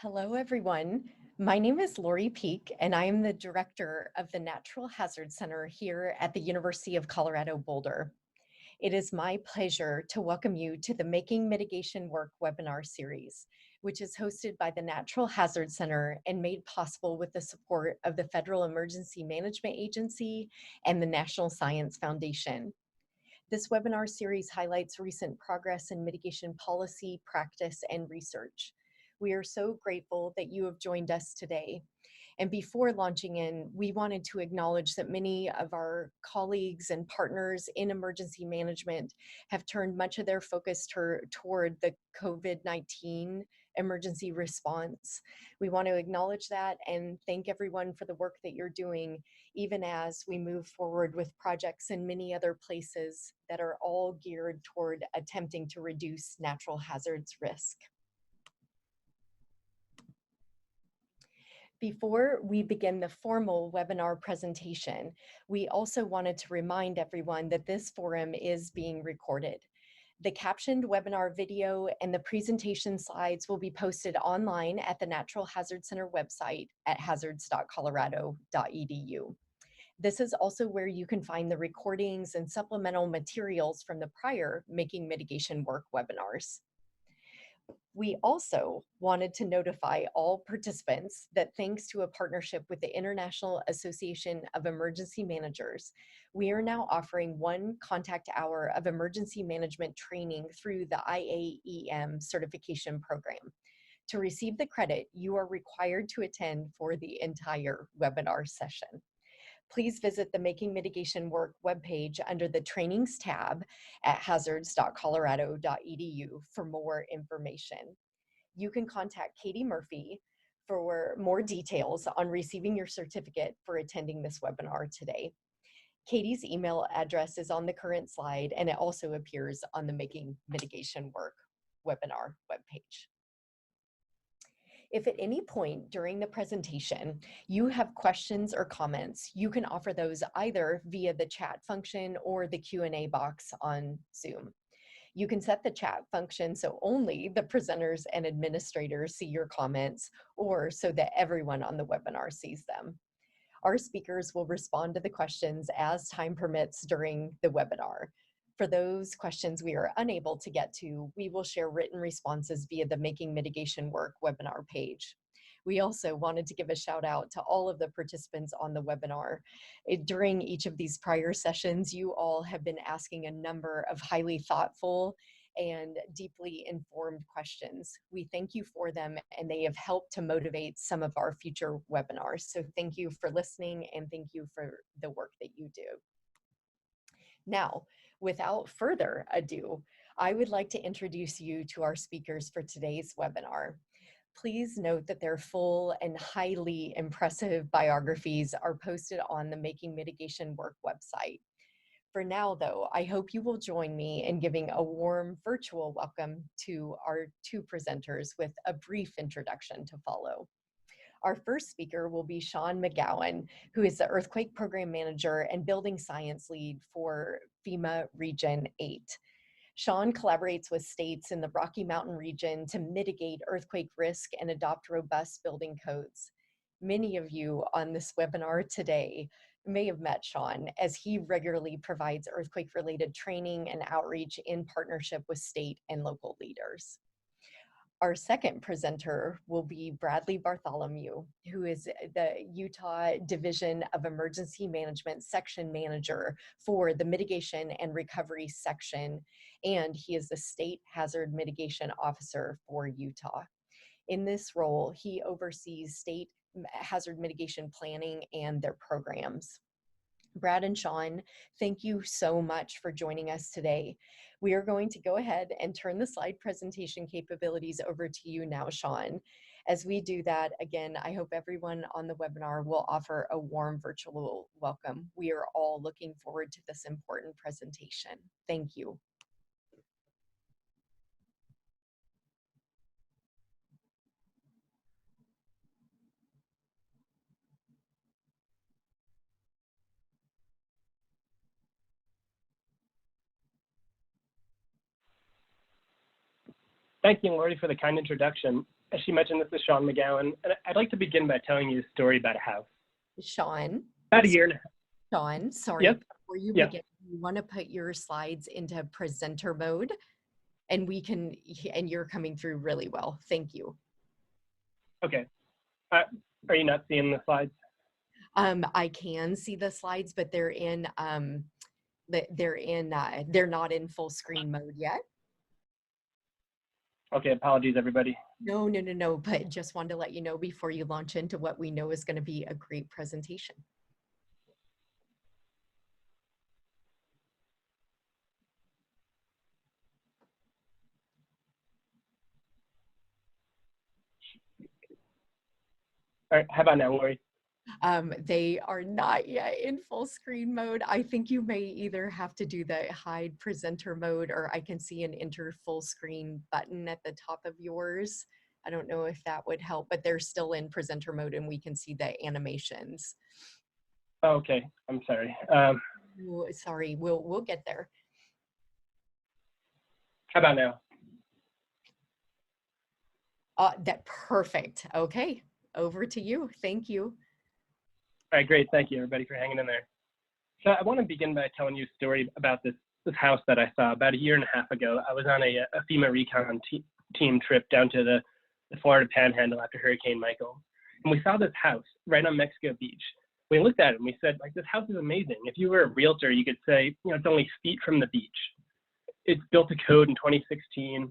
Hello, everyone. My name is Lori Peak, and I am the director of the Natural Hazard Center here at the University of Colorado Boulder. It is my pleasure to welcome you to the Making Mitigation Work webinar series, which is hosted by the Natural Hazard Center and made possible with the support of the Federal Emergency Management Agency and the National Science Foundation. This webinar series highlights recent progress in mitigation policy, practice, and research. We are so grateful that you have joined us today. And before launching in, we wanted to acknowledge that many of our colleagues and partners in emergency management have turned much of their focus toward the COVID-19 emergency response. We want to acknowledge that and thank everyone for the work that you're doing, even as we move forward with projects in many other places that are all geared toward attempting to reduce natural hazards risk. Before we begin the formal webinar presentation, we also wanted to remind everyone that this forum is being recorded. The captioned webinar video and the presentation slides will be posted online at the Natural Hazard Center website at hazards.colorado.edu. This is also where you can find the recordings and supplemental materials from the prior Making Mitigation Work webinars. We also wanted to notify all participants that thanks to a partnership with the International Association of Emergency Managers, we are now offering one contact hour of emergency management training through the IAEM certification program. To receive the credit, you are required to attend for the entire webinar session. Please visit the Making Mitigation Work webpage under the Trainings tab at hazards.colorado.edu for more information. You can contact Katie Murphy for more details on receiving your certificate for attending this webinar today. Katie's email address is on the current slide, and it also appears on the Making Mitigation Work webinar webpage. If at any point during the presentation you have questions or comments, you can offer those either via the chat function or the Q&A box on Zoom. You can set the chat function so only the presenters and administrators see your comments, or so that everyone on the webinar sees them. Our speakers will respond to the questions as time permits during the webinar. For those questions we are unable to get to, we will share written responses via the Making Mitigation Work webinar page. We also wanted to give a shout out to all of the participants on the webinar. During each of these prior sessions, you all have been asking a number of highly thoughtful and deeply informed questions. We thank you for them, and they have helped to motivate some of our future webinars. So thank you for listening, and thank you for the work that you do. Now, without further ado, I would like to introduce you to our speakers for today's webinar. Please note that their full and highly impressive biographies are posted on the Making Mitigation Work website. For now, though, I hope you will join me in giving a warm virtual welcome to our two presenters with a brief introduction to follow. Our first speaker will be Sean McGowan, who is the Earthquake Program Manager and Building Science Lead for FEMA Region VIII. Sean collaborates with states in the Rocky Mountain region to mitigate earthquake risk and adopt robust building codes. Many of you on this webinar today may have met Sean, as he regularly provides earthquake-related training and outreach in partnership with state and local leaders. Our second presenter will be Bradley Bartholomew, who is the Utah Division of Emergency Management Section Manager for the Mitigation and Recovery Section, and he is the State Hazard Mitigation Officer for Utah. In this role, he oversees state hazard mitigation planning and their programs. Brad and Sean, thank you so much for joining us today. We are going to go ahead and turn the slide presentation capabilities over to you now, Sean. As we do that, again, I hope everyone on the webinar will offer a warm virtual welcome. We are all looking forward to this important presentation. Thank you. Thank you, Lori, for the kind introduction. As she mentioned, this is Sean McGowan, and I'd like to begin by telling you a story about a house. Sean. About a year and a half. Sean, sorry, Yep. before you Yep. begin, you want to put your slides into presenter mode, and you're coming through really well. Thank you. Okay. Are you not seeing the slides? I can see the slides, but they're not in full screen mode yet. Okay, apologies, everybody. No, but just wanted to let you know before you launch into what we know is going to be a great presentation. All right, how about now, Lori? They are not yet in full screen mode. I think you may either have to do the hide presenter mode, or I can see an enter full screen button at the top of yours. I don't know if that would help, but they're still in presenter mode and we can see the animations. Oh, okay, I'm sorry. Sorry, we'll get there. How about now? That perfect. Okay, over to you. Thank you. All right, great. Thank you, everybody, for hanging in there. So I want to begin by telling you a story about this house that I saw about a year and a half ago. I was on a FEMA recon team trip down to the Florida Panhandle after Hurricane Michael. And we saw this house right on Mexico Beach. We looked at it and we said, like, this house is amazing. If you were a realtor, you could say, you know, it's only feet from the beach. It's built to code in 2016.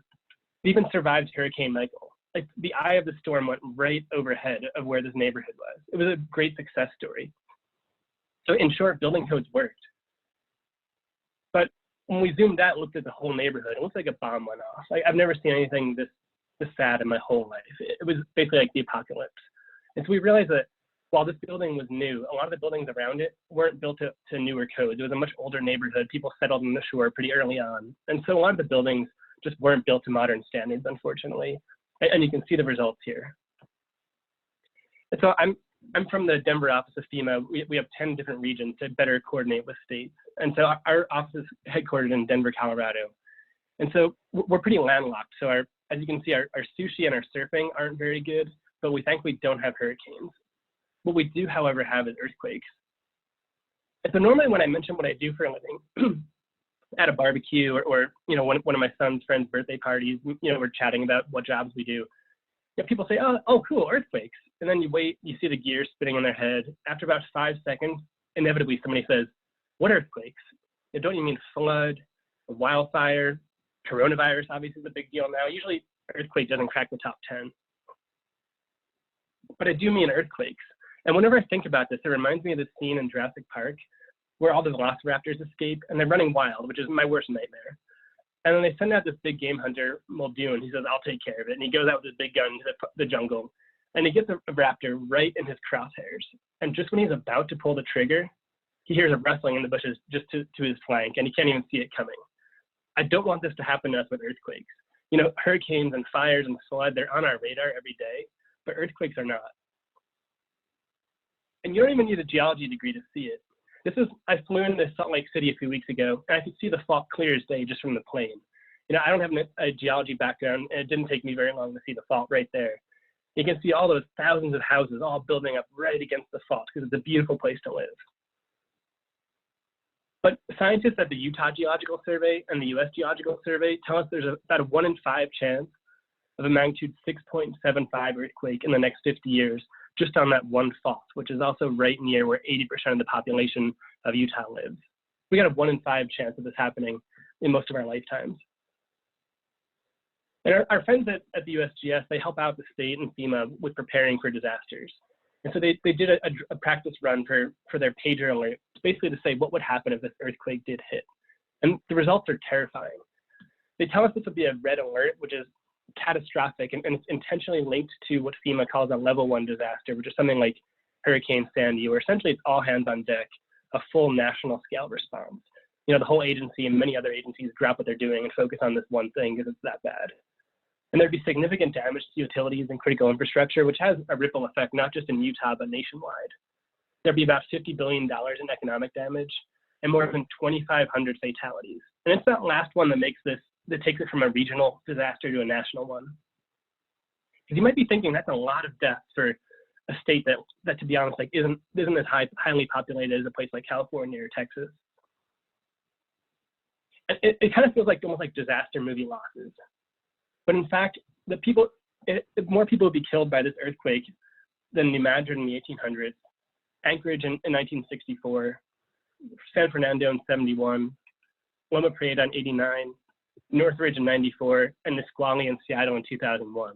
It even survived Hurricane Michael. Like, the eye of the storm went right overhead of where this neighborhood was. It was a great success story. So in short, building codes worked. But when we zoomed out and looked at the whole neighborhood, it looked like a bomb went off. Like, I've never seen anything this sad in my whole life. It was basically like the apocalypse. And so we realized that while this building was new, a lot of the buildings around it weren't built to newer codes. It was a much older neighborhood. People settled on the shore pretty early on. And so a lot of the buildings just weren't built to modern standards, unfortunately. And you can see the results here. And so I'm from the Denver office of FEMA. We have 10 different regions to better coordinate with states. And so our office is headquartered in Denver, Colorado. And so we're pretty landlocked. So as you can see, our sushi and our surfing aren't very good, but we thankfully don't have hurricanes. What we do, however, have is earthquakes. And so normally when I mention what I do for a living, at a barbecue or you know, one of my son's friends' birthday parties, you know, we're chatting about what jobs we do. You know, people say, oh, cool, earthquakes. And then you wait, you see the gears spinning in their head. After about 5 seconds, inevitably somebody says, what earthquakes? You know, don't you mean flood, a wildfire, coronavirus obviously is a big deal now. Usually earthquake doesn't crack the top 10. But I do mean earthquakes. And whenever I think about this, it reminds me of the scene in Jurassic Park where all the velociraptors escape and they're running wild, which is my worst nightmare. And then they send out this big game hunter, Muldoon. He says, I'll take care of it. And he goes out with his big gun to the jungle. And he gets a raptor right in his crosshairs. And just when he's about to pull the trigger, he hears a rustling in the bushes just to his flank, and he can't even see it coming. I don't want this to happen to us with earthquakes. You know, hurricanes and fires and flood, they're on our radar every day, but earthquakes are not. And you don't even need a geology degree to see it. I flew into Salt Lake City a few weeks ago, and I could see the fault clear as day just from the plane. You know, I don't have a geology background, and it didn't take me very long to see the fault right there. You can see all those thousands of houses all building up right against the fault because it's a beautiful place to live. But scientists at the Utah Geological Survey and the US Geological Survey tell us there's about a 1 in 5 chance of a magnitude 6.75 earthquake in the next 50 years, just on that one fault, which is also right near where 80% of the population of Utah lives. We got a 1 in 5 chance of this happening in most of our lifetimes. And our friends at the USGS, they help out the state and FEMA with preparing for disasters. And so they did a practice run for their pager alert, basically to say what would happen if this earthquake did hit. And the results are terrifying. They tell us this would be a red alert, which is catastrophic, and it's intentionally linked to what FEMA calls a level 1 disaster, which is something like Hurricane Sandy, where essentially it's all hands on deck, a full national scale response. You know, the whole agency and many other agencies drop what they're doing and focus on this one thing because it's that bad. And there'd be significant damage to utilities and critical infrastructure, which has a ripple effect, not just in Utah, but nationwide. There'd be about $50 billion in economic damage and more than 2,500 fatalities. And it's that last one that makes this that takes it from a regional disaster to a national one. Because you might be thinking that's a lot of deaths for a state that to be honest, like isn't as highly populated as a place like California or Texas. It kind of feels like almost like disaster movie losses. But in fact, more people would be killed by this earthquake than New Madrid in the 1800s, Anchorage in 1964, San Fernando in 71, Loma Prieta in 89, Northridge in 94, and Nisqually in Seattle in 2001.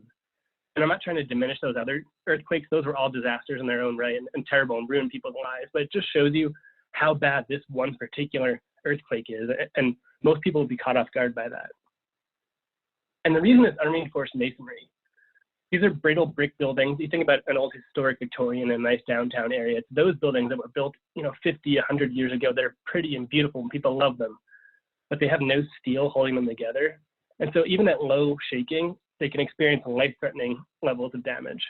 And I'm not trying to diminish those other earthquakes. Those were all disasters in their own right and terrible and ruined people's lives. But it just shows you how bad this one particular earthquake is. And most people will be caught off guard by that. And the reason is unreinforced masonry. These are brittle brick buildings. You think about an old historic Victorian and nice downtown area. It's those buildings that were built, 50, 100 years ago that are pretty and beautiful and people love them. But they have no steel holding them together. And so even at low shaking, they can experience life-threatening levels of damage.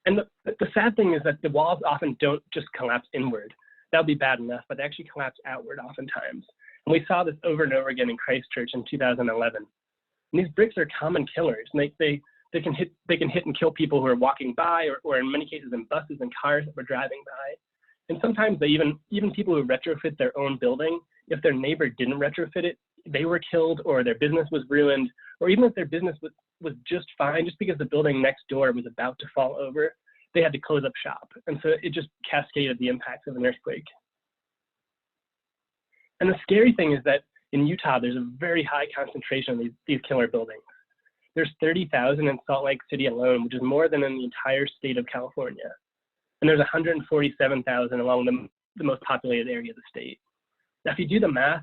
And the sad thing is that the walls often don't just collapse inward. That would be bad enough, but they actually collapse outward oftentimes. And we saw this over and over again in Christchurch in 2011. And these bricks are common killers. And they can hit and kill people who are walking by, or in many cases in buses and cars that were driving by. And sometimes they even people who retrofit their own building, if their neighbor didn't retrofit it, they were killed, or their business was ruined, or even if their business was just fine, just because the building next door was about to fall over, they had to close up shop. And so it just cascaded the impacts of an earthquake. And the scary thing is that in Utah, there's a very high concentration of these killer buildings. There's 30,000 in Salt Lake City alone, which is more than in the entire state of California. And there's 147,000 along the most populated area of the state. Now, if you do the math,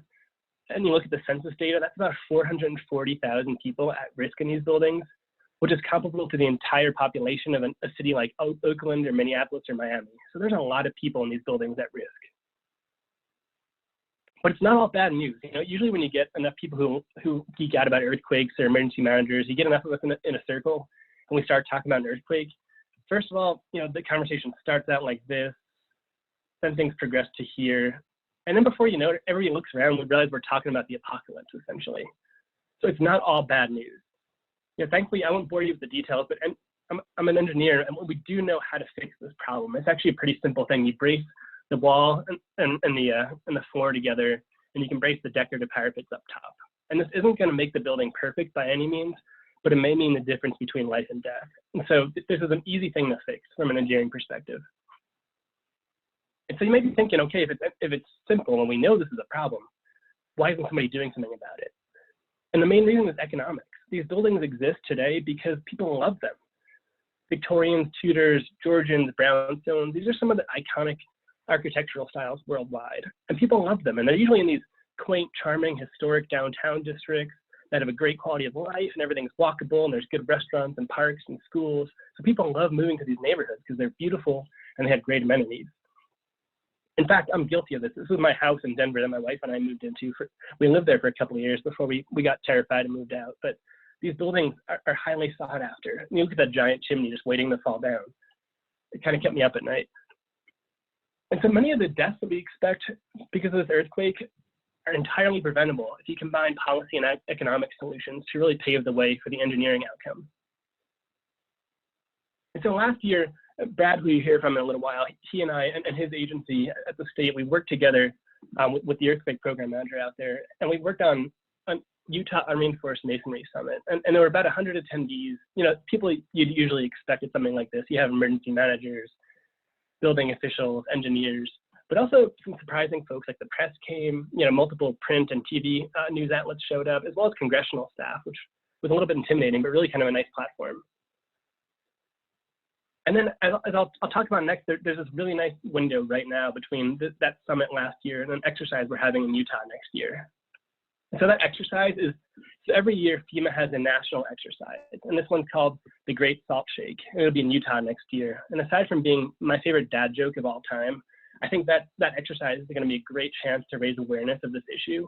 and you look at the census data, that's about 440,000 people at risk in these buildings, which is comparable to the entire population of a city like Oakland or Minneapolis or Miami. So there's a lot of people in these buildings at risk. But it's not all bad news. Usually when you get enough people who geek out about earthquakes or emergency managers, you get enough of us in a circle, and we start talking about an earthquake. First of all, the conversation starts out like this, then things progress to here. And then before you know it, everybody looks around and we realize we're talking about the apocalypse, essentially. So it's not all bad news. Thankfully, I won't bore you with the details, but I'm an engineer, and we do know how to fix this problem. It's actually a pretty simple thing. You brace the wall and the floor together, and you can brace the decorative parapets up top. And this isn't going to make the building perfect by any means, but it may mean the difference between life and death. And so this is an easy thing to fix from an engineering perspective. And so you may be thinking, okay, if it's simple and we know this is a problem, why isn't somebody doing something about it? And the main reason is economics. These buildings exist today because people love them. Victorians, Tudors, Georgians, brownstones, these are some of the iconic architectural styles worldwide. And people love them. And they're usually in these quaint, charming, historic downtown districts that have a great quality of life and everything's walkable and there's good restaurants and parks and schools. So people love moving to these neighborhoods because they're beautiful and they have great amenities. In fact, I'm guilty of this. This was my house in Denver that my wife and I moved into. We lived there for a couple of years before we got terrified and moved out. But these buildings are highly sought after. And you look at that giant chimney just waiting to fall down. It kind of kept me up at night. And so many of the deaths that we expect because of this earthquake are entirely preventable if you combine policy and economic solutions to really pave the way for the engineering outcome. And so last year, Brad, who you hear from in a little while, he and I and his agency at the state, we worked together with the earthquake program manager out there, and we worked on Utah Unreinforced Masonry Summit. And there were about 100 attendees, people you'd usually expect at something like this. You have emergency managers, building officials, engineers, but also some surprising folks like the press came, multiple print and TV news outlets showed up, as well as congressional staff, which was a little bit intimidating, but really kind of a nice platform. And then as I'll talk about next, there's this really nice window right now between that summit last year and an exercise we're having in Utah next year. And so that exercise is, so every year FEMA has a national exercise, and this one's called the Great Salt Shake. It'll be in Utah next year. And aside from being my favorite dad joke of all time, I think that exercise is going to be a great chance to raise awareness of this issue.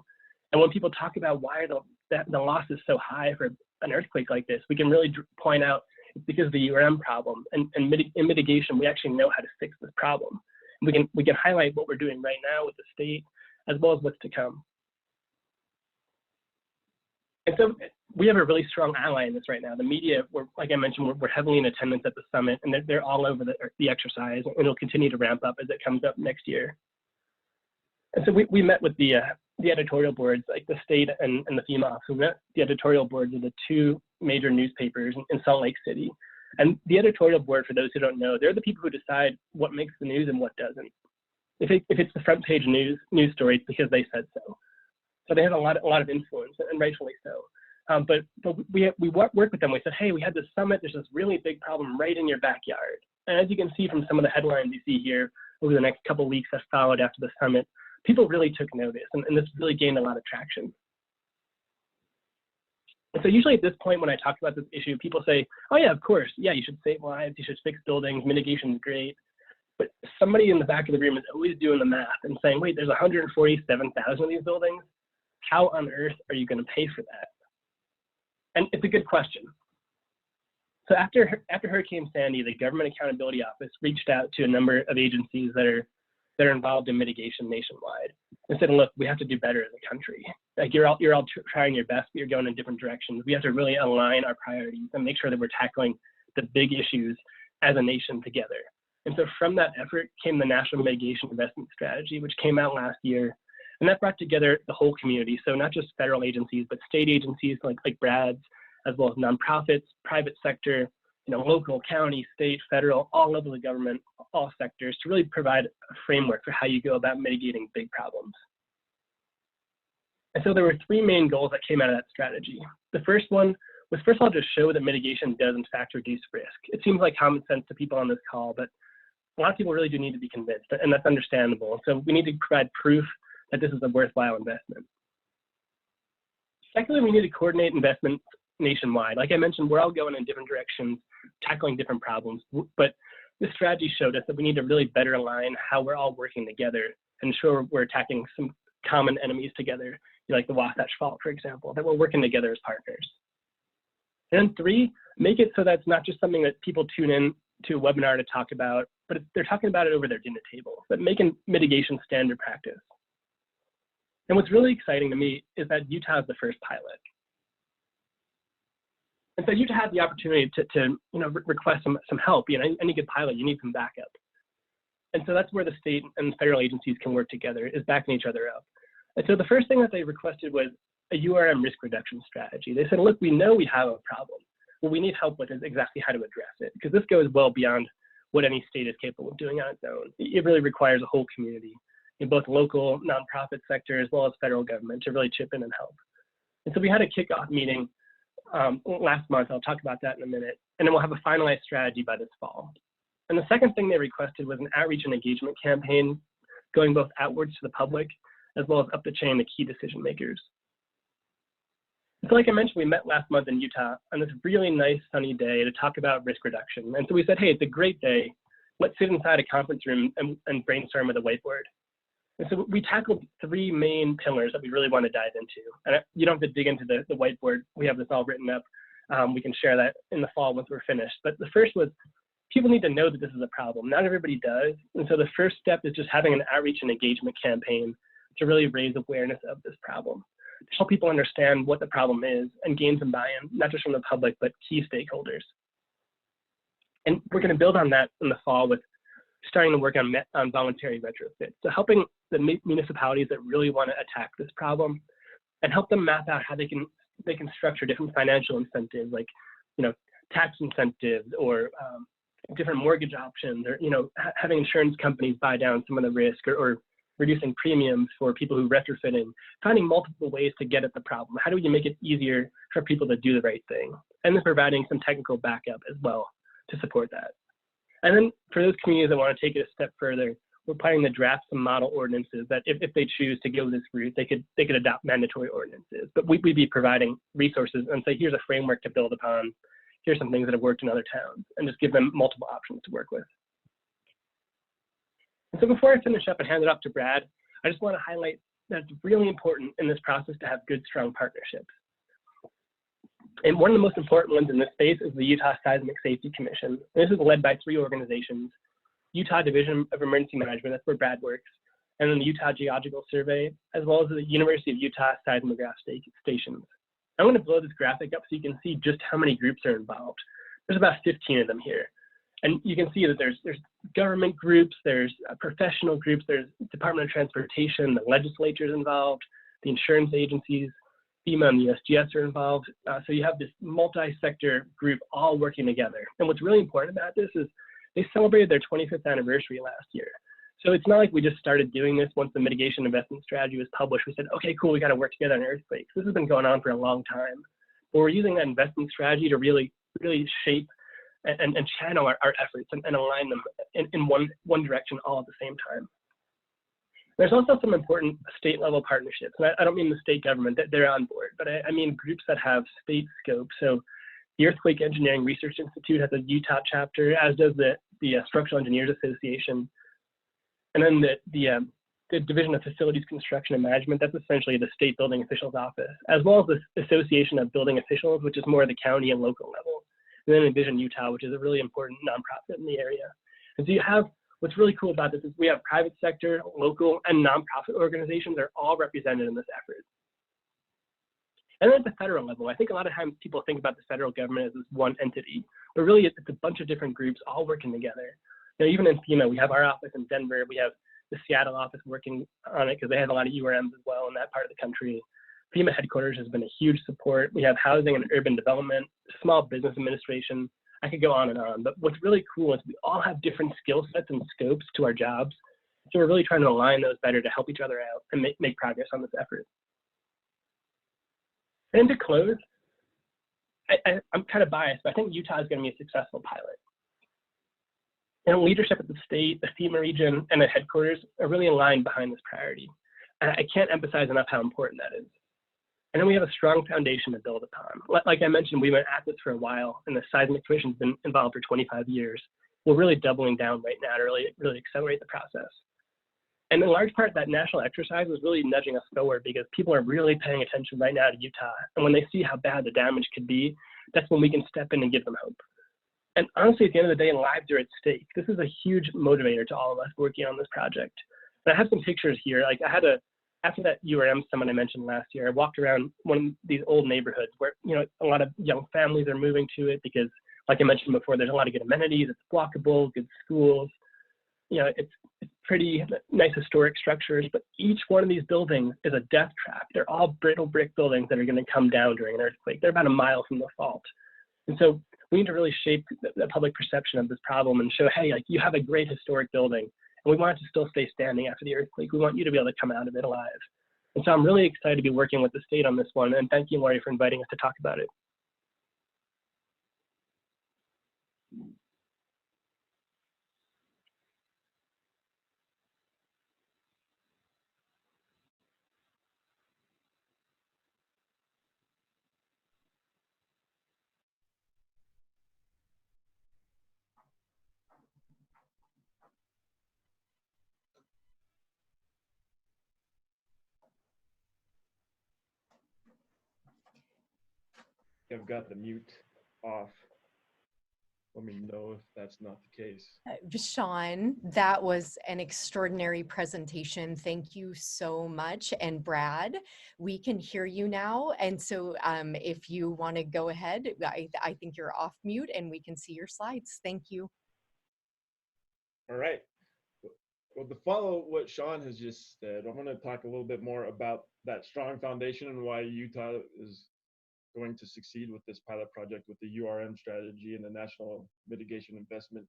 And when people talk about why the loss is so high for an earthquake like this, we can really point out it's because of the URM problem. And in mitigation, we actually know how to fix this problem. And we can highlight what we're doing right now with the state, as well as what's to come. And so we have a really strong ally in this right now. The media, like I mentioned, we're heavily in attendance at the summit, and they're all over the exercise, and it'll continue to ramp up as it comes up next year. And so we met with the editorial boards, like the state and the FEMA office. We met the editorial boards of the two major newspapers in Salt Lake City. And the editorial board, for those who don't know, they're the people who decide what makes the news and what doesn't. If it's the front page news story, it's because they said so. So they have a lot of influence, and rightfully so. But we worked with them. We said, hey, we had this summit. There's this really big problem right in your backyard. And as you can see from some of the headlines you see here over the next couple of weeks that followed after the summit, people really took notice, and this really gained a lot of traction. And so usually at this point when I talk about this issue, people say, oh yeah, of course, yeah, you should save lives, you should fix buildings, mitigation is great. But somebody in the back of the room is always doing the math and saying, wait, there's 147,000 of these buildings. How on earth are you going to pay for that? And it's a good question. So after Hurricane Sandy, the Government Accountability Office reached out to a number of agencies that are involved in mitigation nationwide and said, look, we have to do better as a country. Like you're all trying your best, but you're going in different directions. We have to really align our priorities and make sure that we're tackling the big issues as a nation together. And so from that effort came the National Mitigation Investment Strategy, which came out last year. And that brought together the whole community. So not just federal agencies, but state agencies like BRADS, as well as nonprofits, private sector, local, county, state, federal, all levels of government, all sectors, to really provide a framework for how you go about mitigating big problems. And so there were three main goals that came out of that strategy. The first one was, first of all, to show that mitigation does in fact reduce risk. It seems like common sense to people on this call, but a lot of people really do need to be convinced, and that's understandable. So we need to provide proof that this is a worthwhile investment. Secondly, we need to coordinate investments nationwide. Like I mentioned, we're all going in different directions, tackling different problems, but this strategy showed us that we need to really better align how we're all working together and ensure we're attacking some common enemies together, like the Wasatch Fault, for example, that we're working together as partners. And then three, make it so that it's not just something that people tune in to a webinar to talk about, but they're talking about it over their dinner table, but making mitigation standard practice. And what's really exciting to me is that Utah is the first pilot. And so Utah had the opportunity to request some help. Any good pilot, you need some backup. And so that's where the state and federal agencies can work together, is backing each other up. And so the first thing that they requested was a URM risk reduction strategy. They said, look, we know we have a problem. What we need help with is exactly how to address it, because this goes well beyond what any state is capable of doing on its own. It really requires a whole community, in both local, nonprofit sector, as well as federal government, to really chip in and help. And so we had a kickoff meeting last month. I'll talk about that in a minute. And then we'll have a finalized strategy by this fall. And the second thing they requested was an outreach and engagement campaign going both outwards to the public, as well as up the chain to key decision makers. So like I mentioned, we met last month in Utah on this really nice sunny day to talk about risk reduction. And so we said, hey, it's a great day. Let's sit inside a conference room and brainstorm with a whiteboard. And so we tackled three main pillars that we really want to dive into. And you don't have to dig into the whiteboard. We have this all written up. We can share that in the fall once we're finished. But the first was, people need to know that this is a problem. Not everybody does. And so the first step is just having an outreach and engagement campaign to really raise awareness of this problem, to help people understand what the problem is and gain some buy-in, not just from the public, but key stakeholders. And we're going to build on that in the fall with starting to work on voluntary retrofit. So helping the municipalities that really want to attack this problem and help them map out how they can structure different financial incentives, like tax incentives or different mortgage options, or having insurance companies buy down some of the risk, or reducing premiums for people who are retrofitting, finding multiple ways to get at the problem. How do we make it easier for people to do the right thing? And then providing some technical backup as well to support that. And then for those communities that want to take it a step further, we're planning to draft some model ordinances that if they choose to go this route, they could adopt mandatory ordinances. But we'd be providing resources and say, here's a framework to build upon. Here's some things that have worked in other towns, and just give them multiple options to work with. And so before I finish up and hand it off to Brad, I just want to highlight that it's really important in this process to have good, strong partnerships. And one of the most important ones in this space is the Utah Seismic Safety Commission. And this is led by three organizations: Utah Division of Emergency Management, that's where Brad works, and then the Utah Geological Survey, as well as the University of Utah Seismograph stations. I'm going to blow this graphic up so you can see just how many groups are involved. There's about 15 of them here. And you can see that there's government groups, there's professional groups, there's Department of Transportation, the legislature's involved, the insurance agencies, FEMA and the USGS are involved. So you have this multi-sector group all working together. And what's really important about this is they celebrated their 25th anniversary last year. So it's not like we just started doing this once the Mitigation Investment Strategy was published. We said, okay, cool, we got to work together on earthquakes. This has been going on for a long time. But we're using that investment strategy to really shape and channel our efforts and align them in one direction all at the same time. There's also some important state level partnerships. And I don't mean the state government, that they're on board, but I mean groups that have state scope. So the Earthquake Engineering Research Institute has a Utah chapter, as does the Structural Engineers Association. And then the Division of Facilities Construction and Management, that's essentially the state building officials office, as well as the Association of Building Officials, which is more the county and local level. And then Envision Utah, which is a really important nonprofit in the area. And so you have, what's really cool about this is we have private sector, local, and nonprofit organizations are all represented in this effort. And then at the federal level, I think a lot of times people think about the federal government as this one entity, but really it's a bunch of different groups all working together. Now, even in FEMA, we have our office in Denver, we have the Seattle office working on it because they have a lot of URMs as well in that part of the country. FEMA headquarters has been a huge support. We have housing and urban development, small business administration. I could go on and on, but what's really cool is we all have different skill sets and scopes to our jobs. So we're really trying to align those better to help each other out and make progress on this effort. And to close, I'm kind of biased, but I think Utah is going to be a successful pilot. And leadership at the state, the FEMA region, and the headquarters are really aligned behind this priority. And I can't emphasize enough how important that is. And then we have a strong foundation to build upon. Like I mentioned, we've been at this for a while, and the Seismic Commission's been involved for 25 years. We're really doubling down right now to really accelerate the process. And in large part, that national exercise was really nudging us forward because people are really paying attention right now to Utah. And when they see how bad the damage could be, that's when we can step in and give them hope. And honestly, at the end of the day, lives are at stake. This is a huge motivator to all of us working on this project. And I have some pictures here. Like after that URM summit I mentioned last year, I walked around one of these old neighborhoods where, a lot of young families are moving to it because, like I mentioned before, there's a lot of good amenities. It's walkable, good schools. It's pretty nice historic structures, but each one of these buildings is a death trap. They're all brittle brick buildings that are going to come down during an earthquake. They're about a mile from the fault. And so we need to really shape the public perception of this problem and show, hey, like you have a great historic building and we want it to still stay standing after the earthquake. We want you to be able to come out of it alive. And so I'm really excited to be working with the state on this one. And thank you, Lori, for inviting us to talk about it. I've got the mute off. Let me know if that's not the case. Sean, that was an extraordinary presentation. Thank you so much. And Brad, we can hear you now. And so if you want to go ahead, I think you're off mute and we can see your slides. Thank you. All right. Well, to follow what Sean has just said, I'm going to talk a little bit more about that strong foundation and why Utah is going to succeed with this pilot project with the URM strategy and the National Mitigation Investment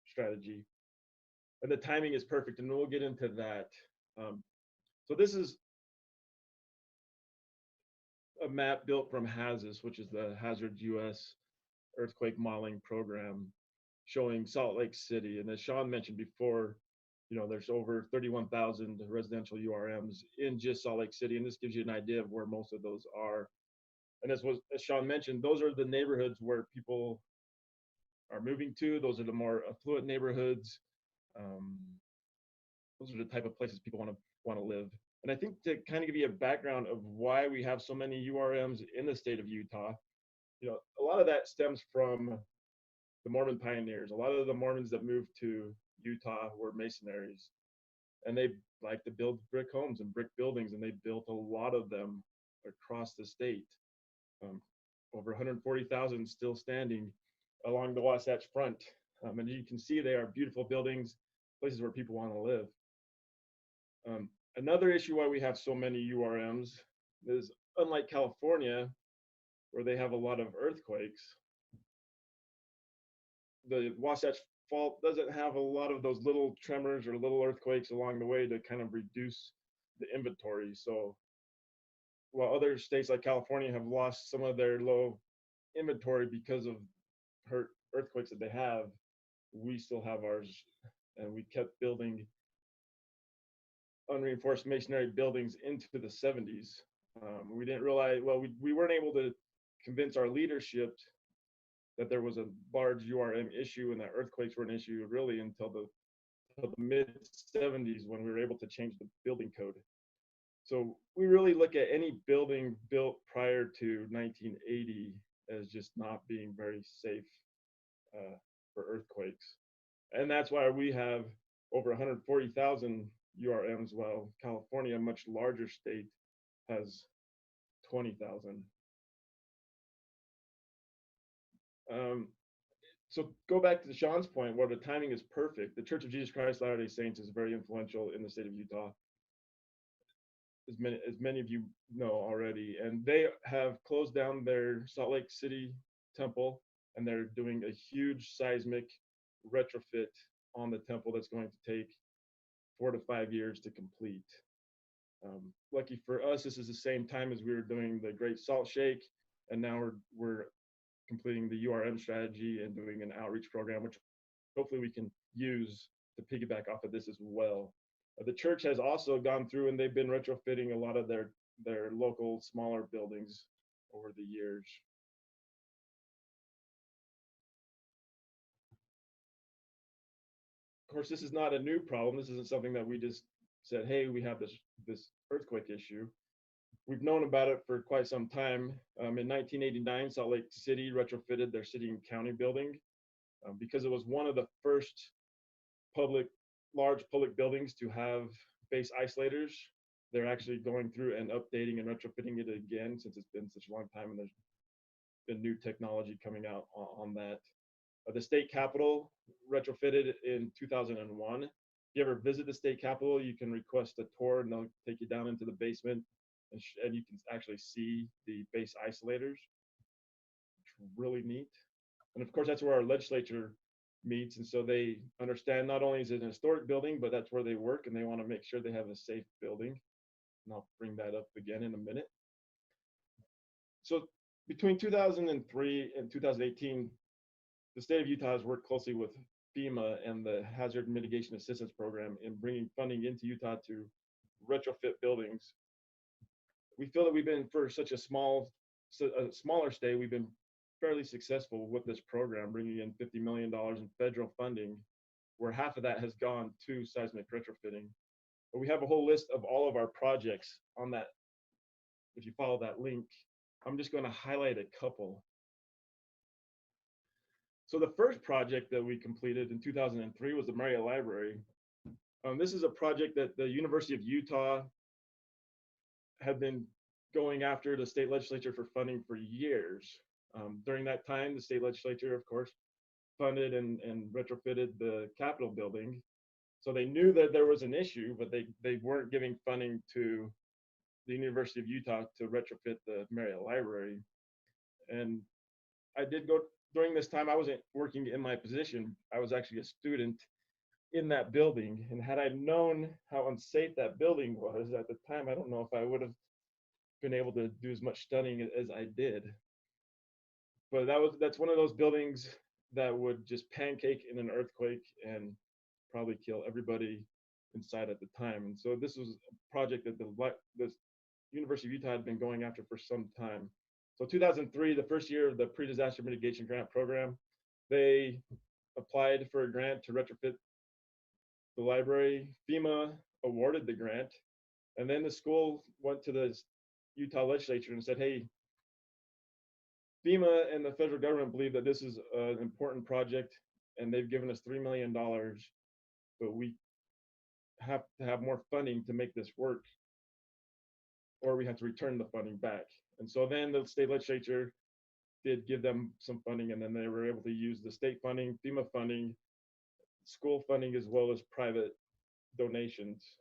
Strategy. And the timing is perfect, and we'll get into that. So this is a map built from HAZUS, which is the Hazard US Earthquake Modeling Program, showing Salt Lake City. And as Sean mentioned before, there's over 31,000 residential URMs in just Salt Lake City, and this gives you an idea of where most of those are. And as Sean mentioned, those are the neighborhoods where people are moving to. Those are the more affluent neighborhoods. Those are the type of places people want to live. And I think to kind of give you a background of why we have so many URMs in the state of Utah, a lot of that stems from the Mormon pioneers. A lot of the Mormons that moved to Utah were Masonaries, and they like to build brick homes and brick buildings, and they built a lot of them across the state. Over 140,000 still standing along the Wasatch Front. And you can see they are beautiful buildings, places where people want to live. Another issue why we have so many URMs is, unlike California, where they have a lot of earthquakes, the Wasatch Fault doesn't have a lot of those little tremors or little earthquakes along the way to kind of reduce the inventory. So while other states like California have lost some of their low inventory because of earthquakes that they have, we still have ours, and we kept building unreinforced masonry buildings into the 70s. We didn't realize, well, we weren't able to convince our leadership that there was a large URM issue and that earthquakes were an issue really until the mid 70s, when we were able to change the building code. So we really look at any building built prior to 1980 as just not being very safe for earthquakes. And that's why we have over 140,000 URMs, while California, a much larger state, has 20,000. So go back to Sean's point, where the timing is perfect. The Church of Jesus Christ of Latter-day Saints is very influential in the state of Utah, as many of you know already. And they have closed down their Salt Lake City temple, and they're doing a huge seismic retrofit on the temple that's going to take 4 to 5 years to complete. Lucky for us, this is the same time as we were doing the Great Salt Shake, and now we're completing the URM strategy and doing an outreach program, which hopefully we can use to piggyback off of this as well. The church has also gone through, and they've been retrofitting a lot of their local smaller buildings over the years. Of course, this is not a new problem. This isn't something that we just said, hey, we have this earthquake issue. We've known about it for quite some time. In 1989, Salt Lake City retrofitted their city and county building because it was one of the first large public buildings to have base isolators. They're actually going through and updating and retrofitting it again, since it's been such a long time and there's been new technology coming out on that. The state capitol retrofitted in 2001. If you ever visit the state capitol, you can request a tour, and they'll take you down into the basement, and you can actually see the base isolators. It's really neat. And of course, that's where our legislature meets, and so they understand not only is it an historic building, but that's where they work, and they want to make sure they have a safe building. And I'll bring that up again in a minute. So between 2003 and 2018, the state of Utah has worked closely with FEMA and the Hazard Mitigation Assistance Program in bringing funding into Utah to retrofit buildings. We feel that we've been, for such a smaller state, we've been fairly successful with this program, bringing in $50 million in federal funding, where half of that has gone to seismic retrofitting. But we have a whole list of all of our projects on that. If you follow that link, I'm just going to highlight a couple. So the first project that we completed in 2003 was the Marriott Library. This is a project that the University of Utah had been going after the state legislature for funding for years. During that time, the state legislature, of course, funded and retrofitted the Capitol building. So they knew that there was an issue, but they weren't giving funding to the University of Utah to retrofit the Marriott Library. And I did go, during this time, I wasn't working in my position. I was actually a student in that building. And had I known how unsafe that building was at the time, I don't know if I would have been able to do as much studying as I did. But that's one of those buildings that would just pancake in an earthquake and probably kill everybody inside at the time. And so this was a project that the University of Utah had been going after for some time. So 2003, the first year of the pre-disaster mitigation grant program, they applied for a grant to retrofit the library. FEMA awarded the grant, and then the school went to the Utah legislature and said, hey, FEMA and the federal government believe that this is an important project, and they've given us $3 million, but we have to have more funding to make this work, or we have to return the funding back. And so then the state legislature did give them some funding, and then they were able to use the state funding, FEMA funding, school funding, as well as private donations.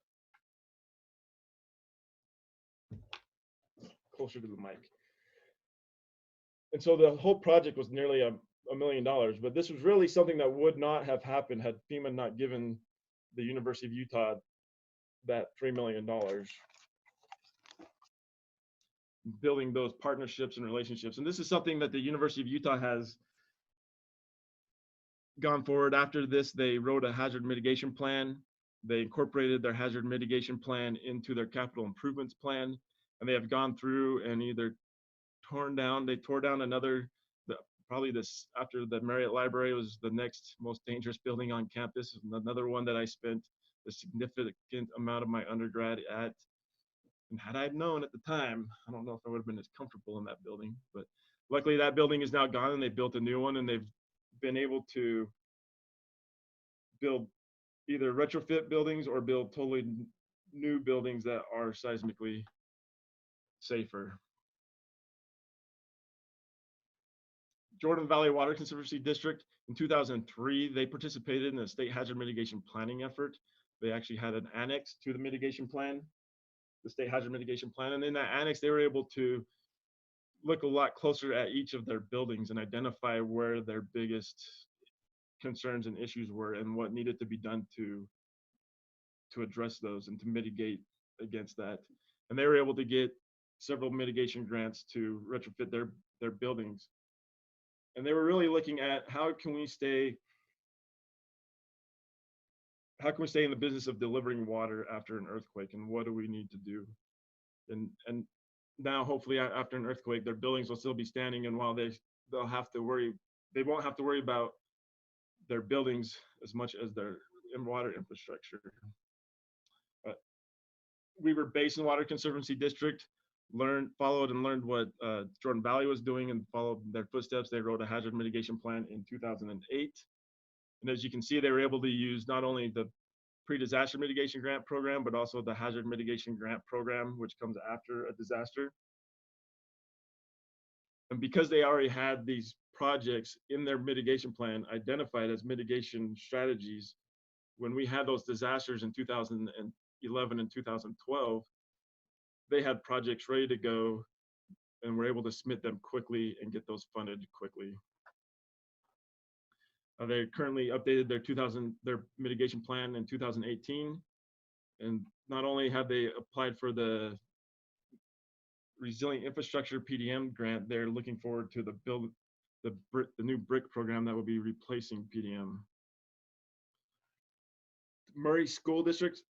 Closer to the mic. And so the whole project was nearly $1 million, but this was really something that would not have happened had FEMA not given the University of Utah that $3 million. Building those partnerships and relationships. And this is something that the University of Utah has gone forward. After this, they wrote a hazard mitigation plan. They incorporated their hazard mitigation plan into their capital improvements plan. And they have gone through and either they tore down another, probably this, after the Marriott Library was the next most dangerous building on campus, another one that I spent a significant amount of my undergrad at. And had I known at the time, I don't know if I would have been as comfortable in that building, but luckily that building is now gone and they built a new one, and they've been able to build either retrofit buildings or build totally new buildings that are seismically safer. Jordan Valley Water Conservancy District, in 2003, they participated in a state hazard mitigation planning effort. They actually had an annex to the mitigation plan, the state hazard mitigation plan. And in that annex, they were able to look a lot closer at each of their buildings and identify where their biggest concerns and issues were and what needed to be done to address those and to mitigate against that. And they were able to get several mitigation grants to retrofit their buildings. And they were really looking at how can we stay in the business of delivering water after an earthquake, and what do we need to do? And now hopefully after an earthquake, their buildings will still be standing, and while they won't have to worry about their buildings as much as their water infrastructure. We were based in Water Conservancy District, followed and learned what Jordan Valley was doing and followed their footsteps. They wrote a hazard mitigation plan in 2008. And as you can see, they were able to use not only the pre-disaster mitigation grant program, but also the hazard mitigation grant program, which comes after a disaster. And because they already had these projects in their mitigation plan identified as mitigation strategies, when we had those disasters in 2011 and 2012, they had projects ready to go and were able to submit them quickly and get those funded quickly. They currently updated their mitigation plan in 2018. And not only have they applied for the Resilient Infrastructure PDM grant, they're looking forward to the new BRIC program that will be replacing PDM. Murray School District,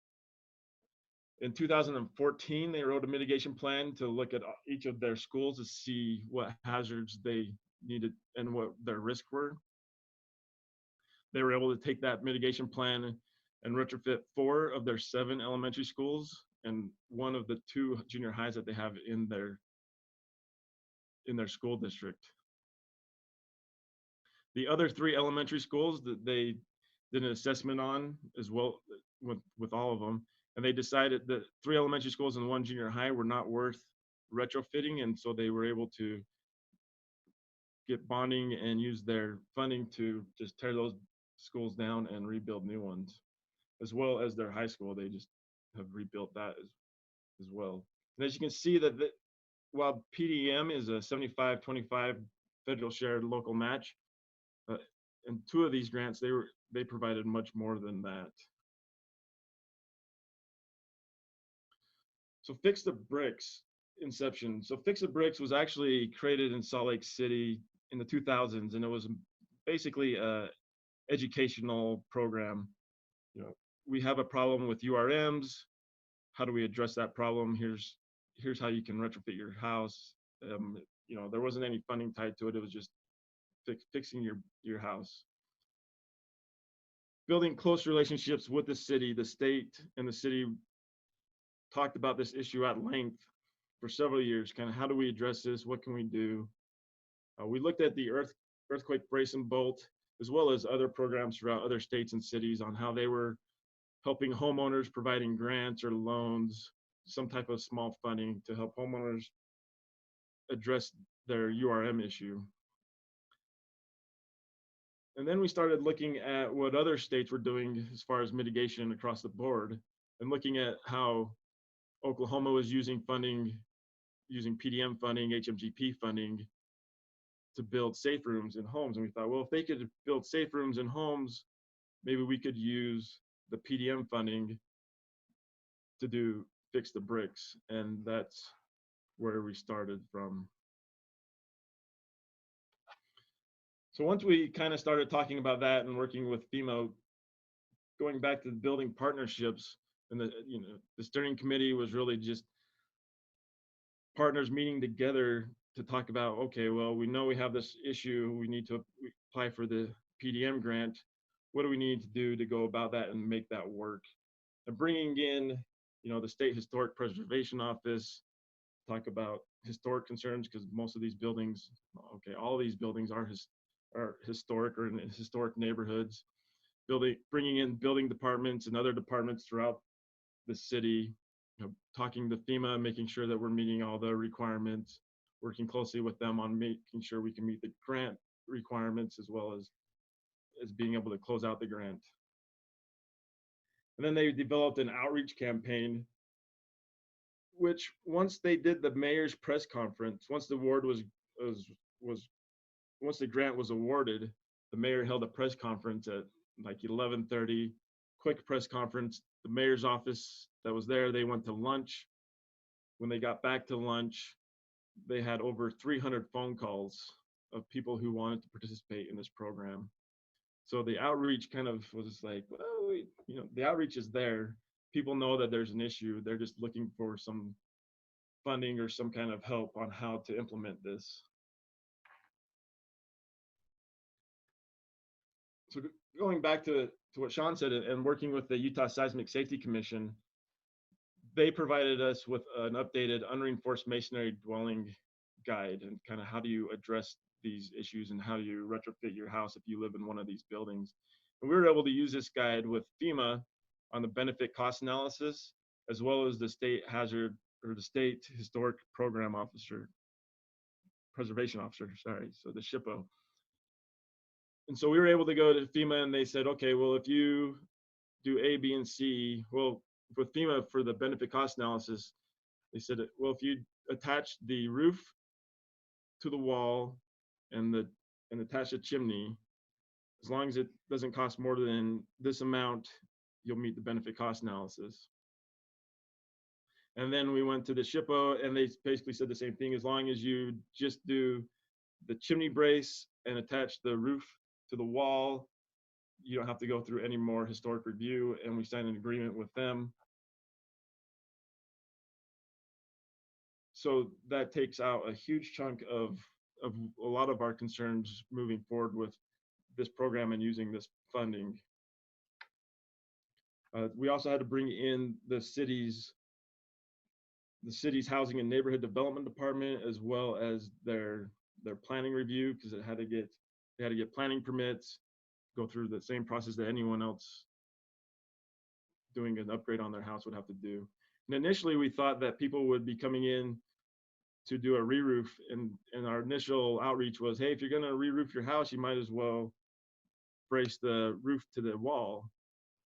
in 2014, they wrote a mitigation plan to look at each of their schools to see what hazards they needed and what their risks were. They were able to take that mitigation plan and retrofit 4 of their 7 elementary schools and 1 of the 2 junior highs that they have in their school district. The other 3 elementary schools that they did an assessment on as well with all of them, and they decided that 3 elementary schools and 1 junior high were not worth retrofitting, and so they were able to get bonding and use their funding to just tear those schools down and rebuild new ones, as well as their high school. They just have rebuilt that as well. And as you can see that while PDM is a 75-25 federal shared local match, in 2 of these grants, they provided much more than that. So Fix the Bricks inception. So Fix the Bricks was actually created in Salt Lake City in the 2000s, and it was basically a educational program. You know, we have a problem with URMs. How do we address that problem? Here's how you can retrofit your house. You know, there wasn't any funding tied to it. It was just fixing your house. Building close relationships with the city, the state, and the city talked about this issue at length for several years. Kind of how do we address this? What can we do? We looked at the earthquake brace and bolt, as well as other programs throughout other states and cities on how they were helping homeowners, providing grants or loans, some type of small funding to help homeowners address their URM issue. And then we started looking at what other states were doing as far as mitigation across the board, and looking at how Oklahoma was using funding, using PDM funding, HMGP funding to build safe rooms in homes. And we thought, well, if they could build safe rooms in homes, maybe we could use the PDM funding to fix the bricks. And that's where we started from. So once we kind of started talking about that and working with FEMA, going back to the building partnerships, and the steering committee was really just partners meeting together to talk about, okay, well, we know we have this issue, we need to apply for the PDM grant. What do we need to do to go about that and make that work? And bringing in, the State Historic Preservation Office, talk about historic concerns, because most of these buildings, okay, all these buildings are historic or in historic neighborhoods. Bringing in building departments and other departments throughout the city, talking to FEMA, making sure that we're meeting all the requirements, working closely with them on making sure we can meet the grant requirements, as well as being able to close out the grant. And then they developed an outreach campaign, which once they did the mayor's press conference, once the award once the grant was awarded, the mayor held a press conference at like 11:30, quick press conference. The mayor's office that was there, they went to lunch. When they got back to lunch, they had over 300 phone calls of people who wanted to participate in this program. So the outreach kind of was like, well, the outreach is there. People know that there's an issue. They're just looking for some funding or some kind of help on how to implement this. So going back to what Sean said, and working with the Utah Seismic Safety Commission, they provided us with an updated unreinforced masonry dwelling guide, and kind of how do you address these issues and how do you retrofit your house if you live in one of these buildings. And we were able to use this guide with FEMA on the benefit cost analysis, as well as the state hazard, or the state historic program officer, preservation officer, sorry, so the SHPO. And so we were able to go to FEMA, and they said, okay, well, if you do A, B, and C, well, with FEMA for the benefit cost analysis, they said, well, if you attach the roof to the wall and attach a chimney, as long as it doesn't cost more than this amount, you'll meet the benefit cost analysis. And then we went to the SHPO, and they basically said the same thing. As long as you just do the chimney brace and attach the roof to the wall, you don't have to go through any more historic review. And we signed an agreement with them. So that takes out a huge chunk of a lot of our concerns moving forward with this program and using this funding. We also had to bring in the city's housing and neighborhood development department, as well as their planning review, because they had to get planning permits, go through the same process that anyone else doing an upgrade on their house would have to do. And initially we thought that people would be coming in to do a re-roof, and our initial outreach was, hey, if you're going to re-roof your house, you might as well brace the roof to the wall.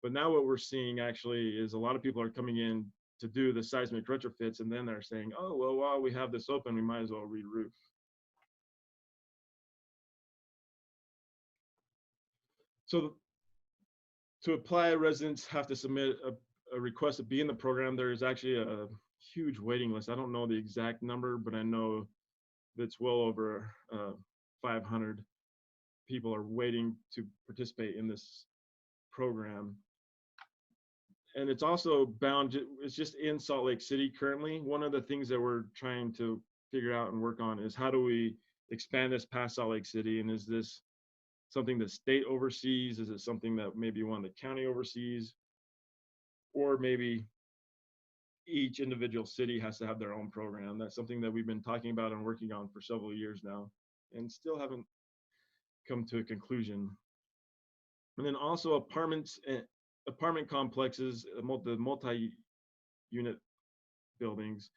But now what we're seeing actually is a lot of people are coming in to do the seismic retrofits, and then they're saying, oh, well, while we have this open, we might as well re-roof. So to apply, residents have to submit a request to be in the program. There is actually a huge waiting list. I don't know the exact number, but I know that's well over 500 people are waiting to participate in this program. And it's also bound, it's just in Salt Lake City currently. One of the things that we're trying to figure out and work on is how do we expand this past Salt Lake City? And is this something the state oversees? Is it something that maybe one the county oversees? Or maybe each individual city has to have their own program? That's something that we've been talking about and working on for several years now, and still haven't come to a conclusion. And then also apartment complexes, the multi-unit buildings.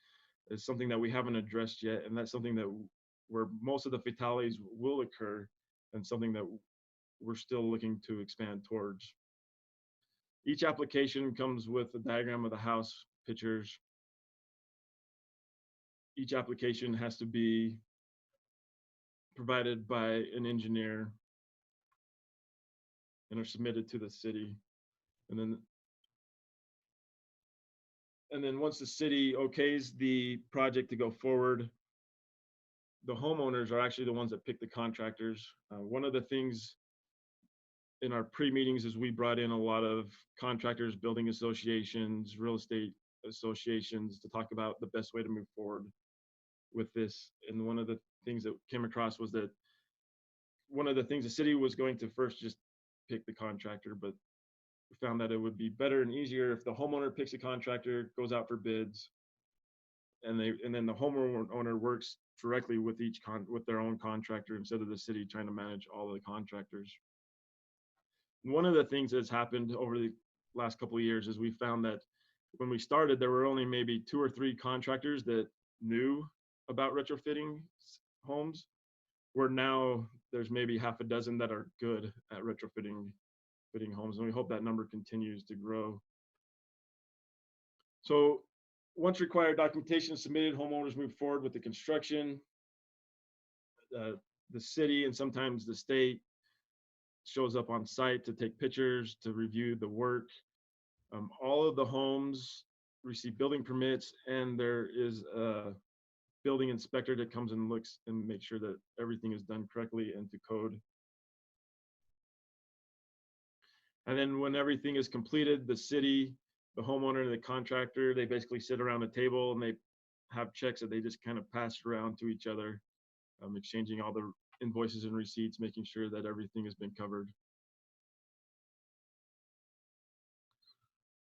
is something that we haven't addressed yet, and that's something that where most of the fatalities will occur, and something that we're still looking to expand towards. Each application comes with a diagram of the house, pictures. Each application has to be provided by an engineer and are submitted to the city. And then once the city okays the project to go forward, the homeowners are actually the ones that pick the contractors. One of the things in our pre-meetings is we brought in a lot of contractors, building associations, real estate associations to talk about the best way to move forward with this. And one of the things that came across was that one of the things the city was going to first just pick the contractor, but we found that it would be better and easier if the homeowner picks a contractor, goes out for bids, and then the homeowner works directly with with their own contractor instead of the city trying to manage all of the contractors. And one of the things that's happened over the last couple of years is we found that when we started, there were only maybe 2 or 3 contractors that knew about retrofitting homes, where now there's maybe half a dozen that are good at retrofitting homes, and we hope that number continues to grow. So once required documentation is submitted, homeowners move forward with the construction. The city and sometimes the state shows up on site to take pictures, to review the work. All of the homes receive building permits, and there is a building inspector that comes and looks and makes sure that everything is done correctly and to code. And then when everything is completed, the city, the homeowner, and the contractor, they basically sit around a table and they have checks that they just kind of pass around to each other, exchanging all the invoices and receipts, making sure that everything has been covered.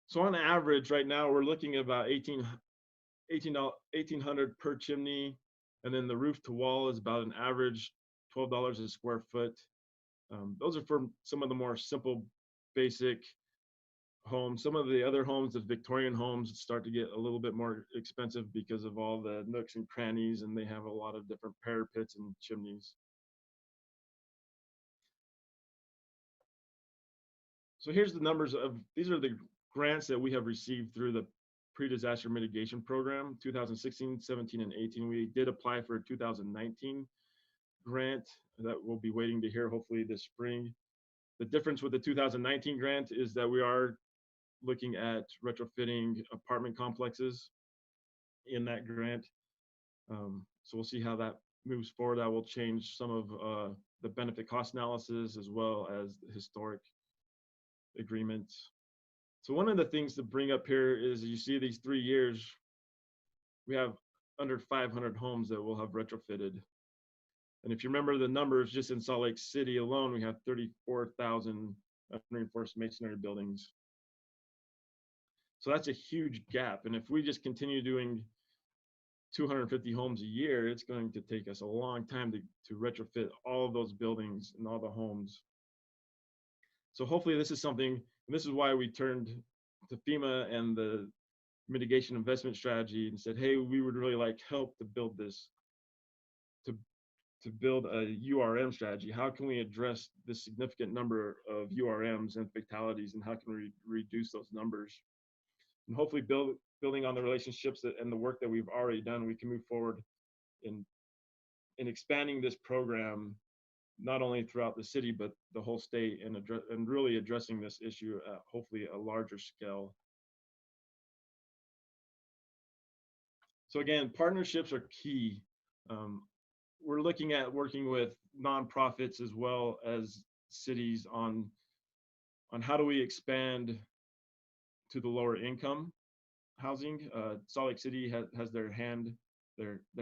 So on average, right now, we're looking at about $1,800 per chimney. And then the roof to wall is about an average $12 a square foot. Those are for some of the more simple, basic homes. Some of the other homes, the Victorian homes, start to get a little bit more expensive because of all the nooks and crannies, and they have a lot of different parapets and chimneys. So here's the numbers of, these are the grants that we have received through the pre-disaster mitigation program, 2016, 17, and 18. We did apply for a 2019 grant that we'll be waiting to hear hopefully this spring. The difference with the 2019 grant is that we are looking at retrofitting apartment complexes in that grant. So we'll see how that moves forward. That will change some of the benefit cost analysis as well as the historic agreements. So one of the things to bring up here is you see these 3 years, we have under 500 homes that will have retrofitted. And if you remember the numbers, just in Salt Lake City alone, we have 34,000 unreinforced masonry buildings. So that's a huge gap. And if we just continue doing 250 homes a year, it's going to take us a long time to retrofit all of those buildings and all the homes. So hopefully this is something, and this is why we turned to FEMA and the Mitigation Investment Strategy and said, hey, we would really like help to build this, to build a URM strategy. How can we address this significant number of URMs and fatalities, and how can we reduce those numbers? And hopefully building on the relationships and the work that we've already done, we can move forward in expanding this program, not only throughout the city, but the whole state, and really addressing this issue at hopefully a larger scale. So again, partnerships are key. We're looking at working with nonprofits as well as cities on how do we expand to the lower income housing. Salt Lake City has their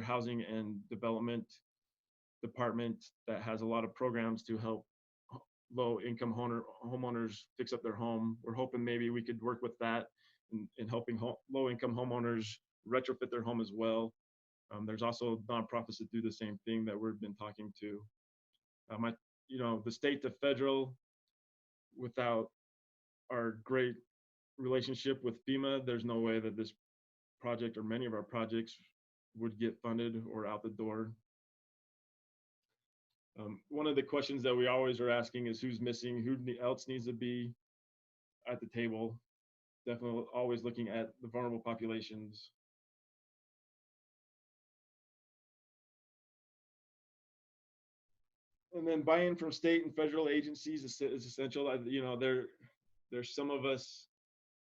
housing and development department that has a lot of programs to help low income homeowners fix up their home. We're hoping maybe we could work with that in helping low income homeowners retrofit their home as well. There's also nonprofits that do the same thing that we've been talking to. The state to federal, without our great relationship with FEMA, there's no way that this project or many of our projects would get funded or out the door. One of the questions that we always are asking is who's missing, who else needs to be at the table. Definitely always looking at the vulnerable populations. And then buy-in from state and federal agencies is essential. You know, there's some of us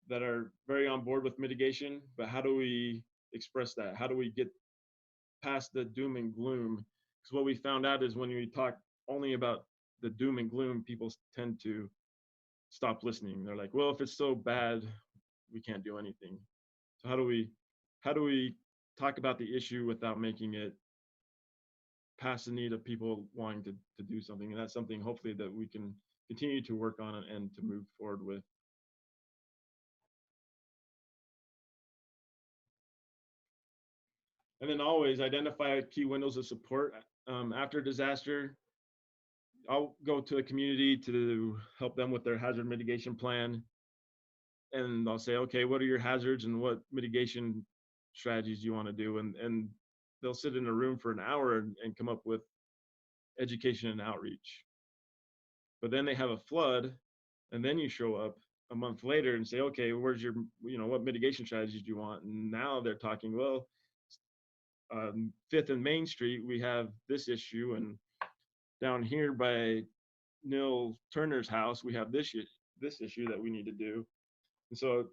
that are very on board with mitigation, but how do we express that? How do we get past the doom and gloom? Because what we found out is when we talk only about the doom and gloom, people tend to stop listening. They're like, well, if it's so bad, we can't do anything. So how do we talk about the issue without making it past the need of people wanting to do something? And that's something hopefully that we can continue to work on and to move forward with. And then always identify key windows of support. After disaster, I'll go to a community to help them with their hazard mitigation plan. And I'll say, okay, what are your hazards and what mitigation strategies do you want to do? And they'll sit in a room for an hour and come up with education and outreach. But then they have a flood, and then you show up a month later and say, okay, where's your, what mitigation strategies do you want? And now they're talking, well, 5th and Main Street, we have this issue, and down here by Neil Turner's house, we have this issue that we need to do. And so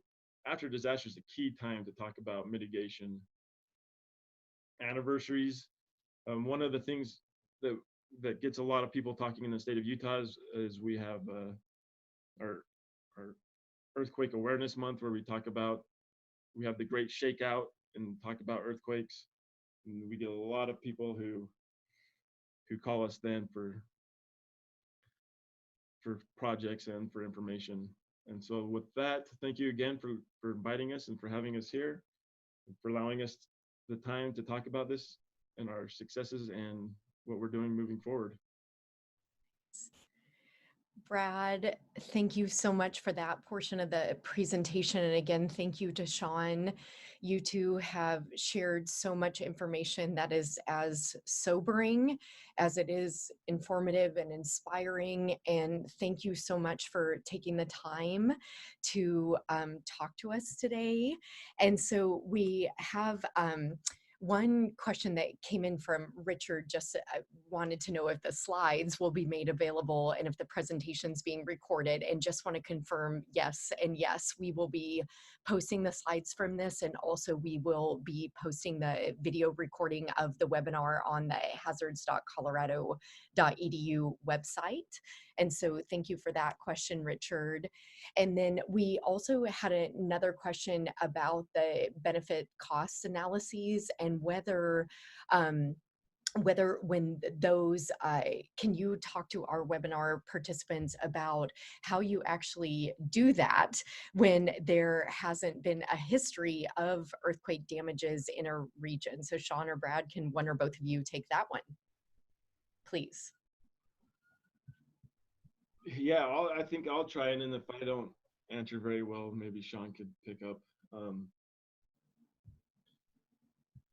after disaster is a key time to talk about mitigation. Anniversaries. One of the things that gets a lot of people talking in the state of Utah is we have our Earthquake Awareness Month, where we have the Great Shakeout and talk about earthquakes. And we get a lot of people who call us then for projects and for information. And so with that, thank you again for inviting us and for having us here, and for allowing us the time to talk about this and our successes and what we're doing moving forward. Brad, thank you so much for that portion of the presentation. And again, thank you to Sean. You two have shared so much information that is as sobering as it is informative and inspiring. And thank you so much for taking the time to talk to us today. And so we have one question that came in from Richard, just wanted to know if the slides will be made available and if the presentation's being recorded, and just want to confirm yes. And yes, we will be posting the slides from this, and also we will be posting the video recording of the webinar on the hazards.colorado.edu website. And so thank you for that question, Richard. And then we also had another question about the benefit cost analyses and whether when those, can you talk to our webinar participants about how you actually do that when there hasn't been a history of earthquake damages in a region? So Sean or Brad, can one or both of you take that one, please? Yeah, I think I'll try, and then if I don't answer very well, maybe Sean could pick up.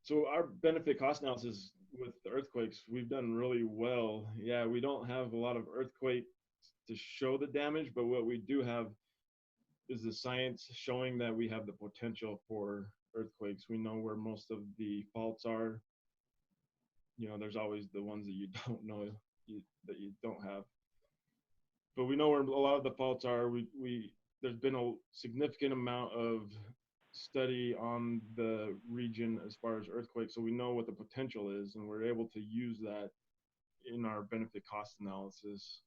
So our benefit cost analysis with the earthquakes, we've done really well. Yeah, we don't have a lot of earthquakes to show the damage, but what we do have is the science showing that we have the potential for earthquakes. We know where most of the faults are. There's always the ones that you don't know that you don't have. But we know where a lot of the faults are. There's been a significant amount of study on the region as far as earthquakes, so we know what the potential is, and we're able to use that in our benefit cost analysis.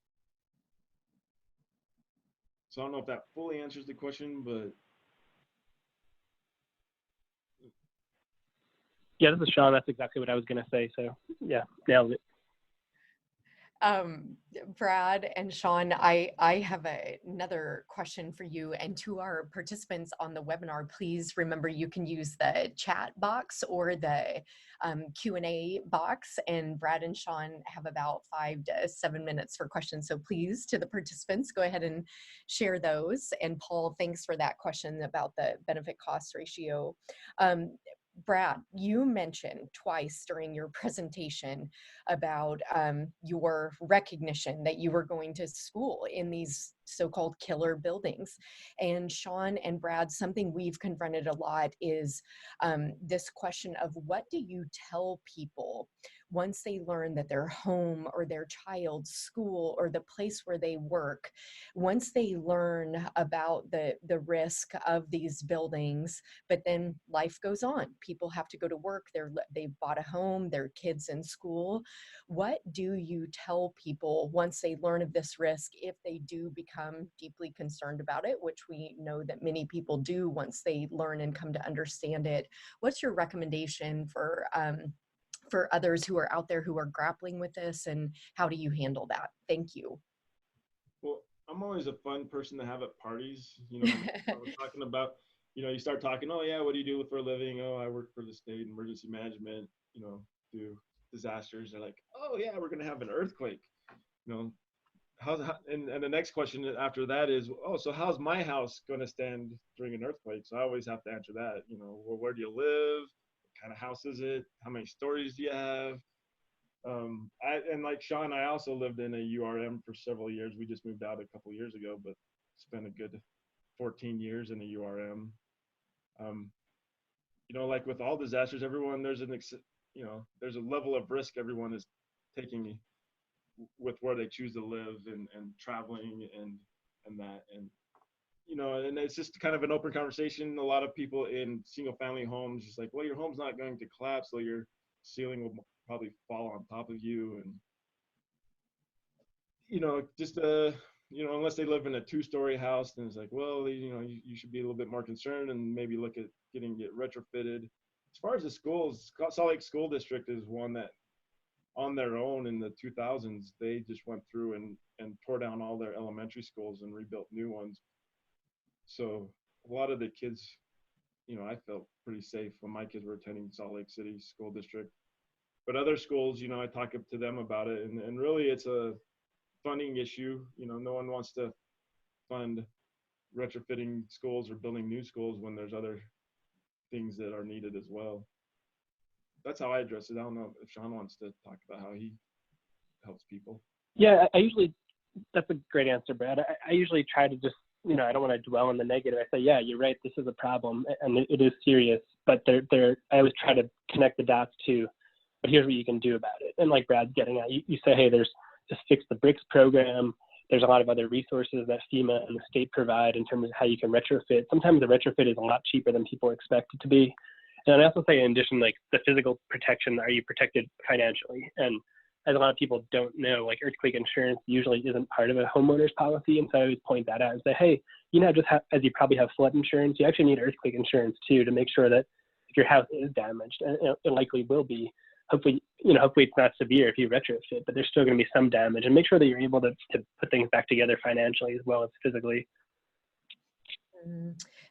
So I don't know if that fully answers the question, but Yeah, this is Sean. That's exactly what I was going to say. So yeah, nailed it. Brad and Sean, I have another question for you and to our participants on the webinar. Please remember you can use the chat box or the Q&A box, and Brad and Sean have about 5 to 7 minutes for questions. So please, to the participants, go ahead and share those. And Paul, thanks for that question about the benefit cost ratio. Brad, you mentioned twice during your presentation about your recognition that you were going to school in these so-called killer buildings. And Sean and Brad, something we've confronted a lot is this question of what do you tell people once they learn that their home or their child's school or the place where they work, once they learn about the risk of these buildings, but then life goes on. People have to go to work. They've bought a home, their kids in school. What do you tell people once they learn of this risk, if they do become deeply concerned about it, which we know that many people do once they learn and come to understand it? What's your recommendation for others who are out there who are grappling with this, and how do you handle that? Thank you. Well, I'm always a fun person to have at parties. I was talking about, you start talking, oh yeah, what do you do for a living? Oh, I work for the state emergency management, do disasters. They're like, oh yeah, we're going to have an earthquake. You know, and the next question after that is, oh, so how's my house going to stand during an earthquake? So I always have to answer that, well, where do you live? What kind of house is it? How many stories do you have? And like Sean, I also lived in a URM for several years. We just moved out a couple years ago, but spent a good 14 years in a URM. Like with all disasters, everyone, there's a level of risk everyone is taking with where they choose to live and traveling and that. And it's just kind of an open conversation. A lot of people in single family homes, just like, well, your home's not going to collapse, so your ceiling will probably fall on top of you. And, just, unless they live in a 2-story house, then it's like, well, you should be a little bit more concerned and maybe look at getting it retrofitted. As far as the schools, Salt Lake School District is one that on their own in the 2000s, they just went through and tore down all their elementary schools and rebuilt new ones. So a lot of the kids, I felt pretty safe when my kids were attending Salt Lake City School District. But other schools, I talk to them about it, and really it's a funding issue. No one wants to fund retrofitting schools or building new schools when there's other things that are needed as well. That's how I address it. I don't know if Sean wants to talk about how he helps people. Yeah, that's a great answer, Brad. I usually try to just, I don't want to dwell on the negative. I say, yeah, you're right, this is a problem and it is serious, but I always try to connect the dots to, but here's what you can do about it. And like Brad's getting at, you say, hey, there's just Fix the Bricks program. There's a lot of other resources that FEMA and the state provide in terms of how you can retrofit. Sometimes the retrofit is a lot cheaper than people expect it to be. And I also say, in addition, like the physical protection, are you protected financially? And as a lot of people don't know, like earthquake insurance usually isn't part of a homeowner's policy. And so I always point that out and say, hey, as you probably have flood insurance, you actually need earthquake insurance too, to make sure that if your house is damaged, and it likely will be, hopefully it's not severe if you retrofit, but there's still going to be some damage, and make sure that you're able to put things back together financially as well as physically.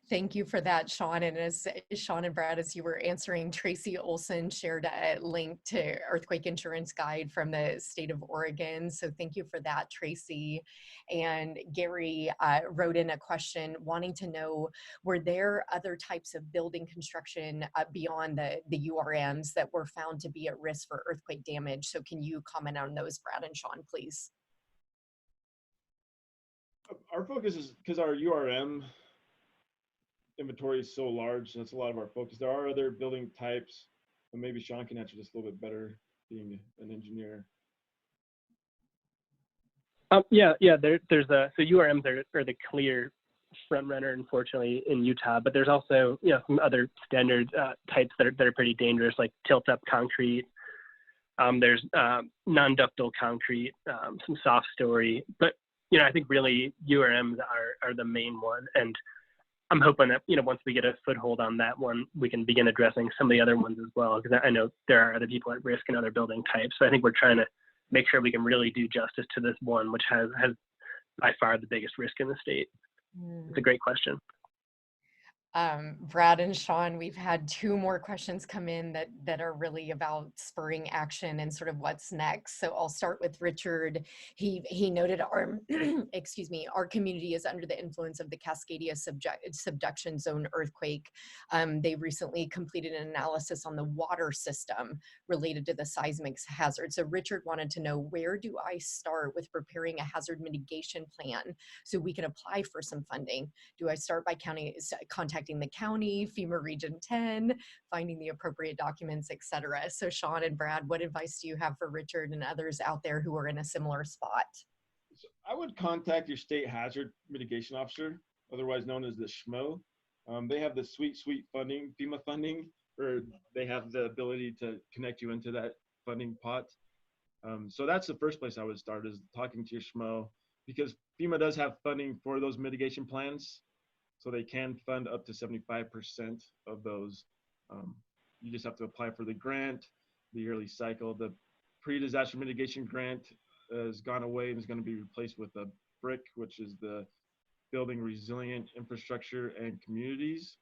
Thank you for that, Sean. And as Sean and Brad, as you were answering, Tracy Olson shared a link to Earthquake Insurance Guide from the state of Oregon. So thank you for that, Tracy. And Gary wrote in a question wanting to know, were there other types of building construction beyond the URMs that were found to be at risk for earthquake damage? So can you comment on those, Brad and Sean, please? Our focus is, because our URM inventory is so large, so that's a lot of our focus. There are other building types, but maybe Sean can answer this a little bit better, being an engineer. There's so URMs are the clear front runner, unfortunately, in Utah, but there's also some other standard types that are pretty dangerous, like tilt up concrete. There's non-ductile concrete, some soft story, but I think really URMs are the main one, and I'm hoping that, once we get a foothold on that one, we can begin addressing some of the other ones as well, because I know there are other people at risk in other building types. So I think we're trying to make sure we can really do justice to this one, which has by far the biggest risk in the state. It's a great question. Brad and Sean, we've had two more questions come in that are really about spurring action and sort of what's next. So I'll start with Richard. He noted our excuse me, our community is under the influence of the Cascadia subduction zone earthquake. They recently completed an analysis on the water system related to the seismic hazard. So Richard wanted to know, where do I start with preparing a hazard mitigation plan so we can apply for some funding? Do I start by contacting the county, FEMA Region 10, finding the appropriate documents, etc.? So Sean and Brad, what advice do you have for Richard and others out there who are in a similar spot? So I would contact your state hazard mitigation officer, otherwise known as the SHMO. They have the sweet funding, FEMA funding, or they have the ability to connect you into that funding pot. So that's the first place I would start, is talking to your SHMO, because FEMA does have funding for those mitigation plans. So they can fund up to 75% of those. You just have to apply for the grant, the yearly cycle. The pre-disaster mitigation grant has gone away and is going to be replaced with a BRIC, which is the Building Resilient Infrastructure and Communities.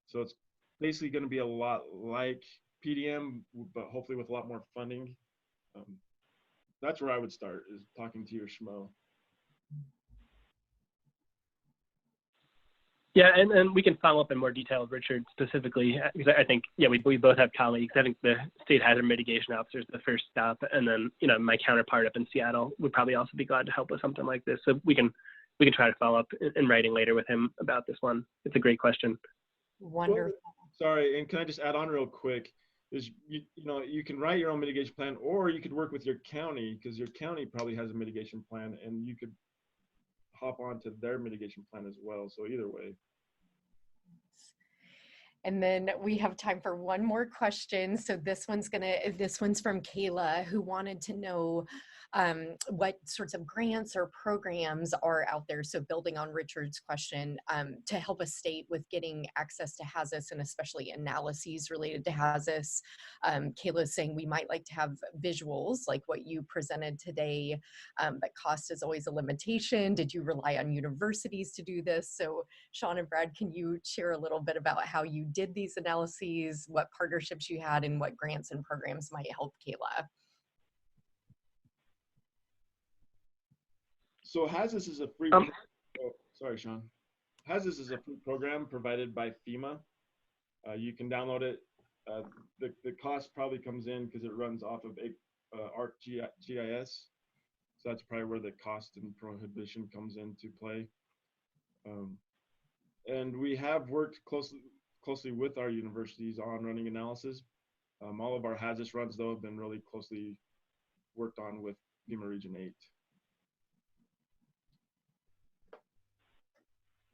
So it's basically going to be a lot like PDM, but hopefully with a lot more funding. That's where I would start, is talking to your SHMO. Yeah, and we can follow up in more detail with Richard specifically, because I think, yeah, we both have colleagues. I think the state hazard mitigation officer is the first stop, and then, you know, my counterpart up in Seattle would probably also be glad to help with something like this. So we can try to follow up in writing later with him about this one. It's a great question. Wonderful. Well, sorry, and can I just add on real quick? Is you know, you can write your own mitigation plan, or you could work with your county, because your county probably has a mitigation plan, and you could hop onto their mitigation plan as well. So either way. And then we have time for one more question. So this one's from Kayla, who wanted to know what sorts of grants or programs are out there. So building on Richard's question, to help a state with getting access to HAZUS, and especially analyses related to HAZUS. Kayla is saying we might like to have visuals like what you presented today, but cost is always a limitation. Did you rely on universities to do this? So Sean and Brad, can you share a little bit about how you did these analyses, what partnerships you had, and what grants and programs might help Kayla? So HAZUS is a free, sorry, Sean. HAZUS is a free program provided by FEMA. You can download it. The cost probably comes in because it runs off of ArcGIS. So that's probably where the cost and prohibition comes into play. And we have worked closely with our universities on running analysis. All of our HAZUS runs, though, have been really closely worked on with FEMA Region VIII.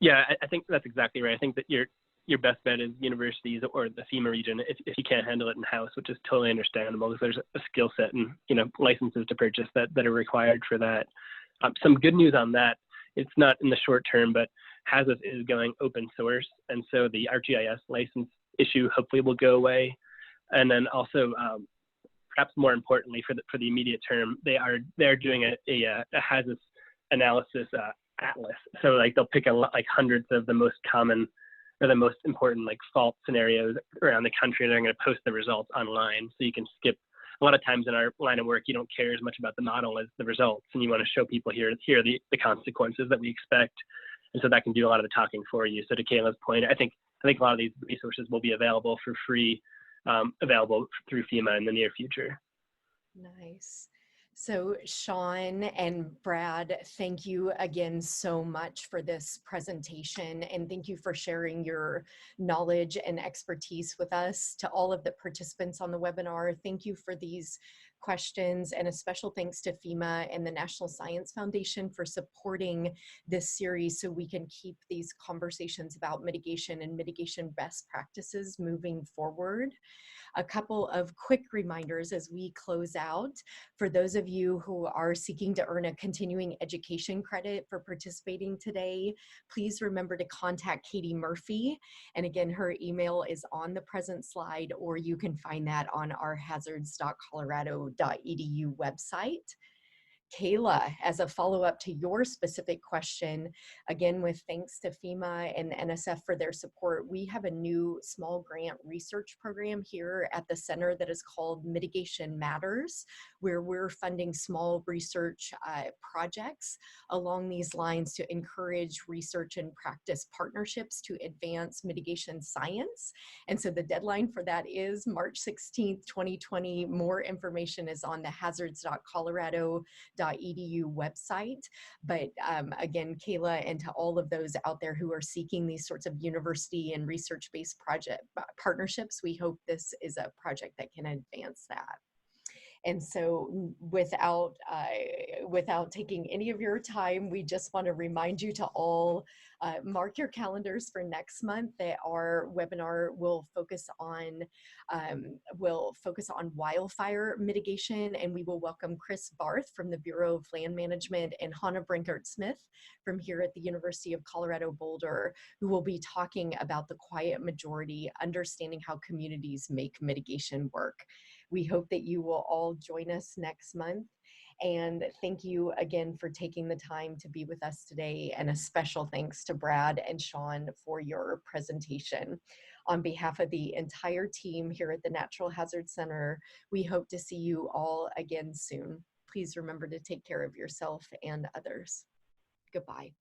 Yeah, I think that's exactly right. I think that your best bet is universities or the FEMA region if you can't handle it in-house, which is totally understandable, because there's a skill set and, you know, licenses to purchase that are required for that. Some good news on that, it's not in the short term, but HAZUS is going open source, and so the ArcGIS license issue hopefully will go away. And then also, perhaps more importantly for the immediate term, they're doing a HAZUS analysis atlas. So like they'll pick like hundreds of the most common or the most important like fault scenarios around the country, and they're going to post the results online, so you can skip. A lot of times in our line of work, you don't care as much about the model as the results, and you want to show people here are the consequences that we expect, and so that can do a lot of the talking for you. So to Kayla's point, I think a lot of these resources will be available for free, available through FEMA in the near future. Nice. So Sean and Brad, thank you again so much for this presentation, and thank you for sharing your knowledge and expertise with us. To all of the participants on the webinar, thank you for these questions, and a special thanks to FEMA and the National Science Foundation for supporting this series so we can keep these conversations about mitigation and mitigation best practices moving forward. A couple of quick reminders as we close out. For those of you who are seeking to earn a continuing education credit for participating today, please remember to contact Katie Murphy. And again, her email is on the present slide, or you can find that on our hazards.colorado.edu website. Kayla, as a follow-up to your specific question, again, with thanks to FEMA and NSF for their support, we have a new small grant research program here at the center that is called Mitigation Matters, where we're funding small research projects along these lines to encourage research and practice partnerships to advance mitigation science. And so the deadline for that is March 16th, 2020. More information is on the hazards.colorado.edu website. But again, Kayla, and to all of those out there who are seeking these sorts of university and research-based project partnerships, we hope this is a project that can advance that. And so without taking any of your time, we just want to remind you to all mark your calendars for next month that our webinar will focus on wildfire mitigation, and we will welcome Chris Barth from the Bureau of Land Management and Hannah Brinkert-Smith from here at the University of Colorado Boulder, who will be talking about the quiet majority, understanding how communities make mitigation work. We hope that you will all join us next month. And thank you again for taking the time to be with us today. And a special thanks to Brad and Sean for your presentation. On behalf of the entire team here at the Natural Hazard Center, we hope to see you all again soon. Please remember to take care of yourself and others. Goodbye.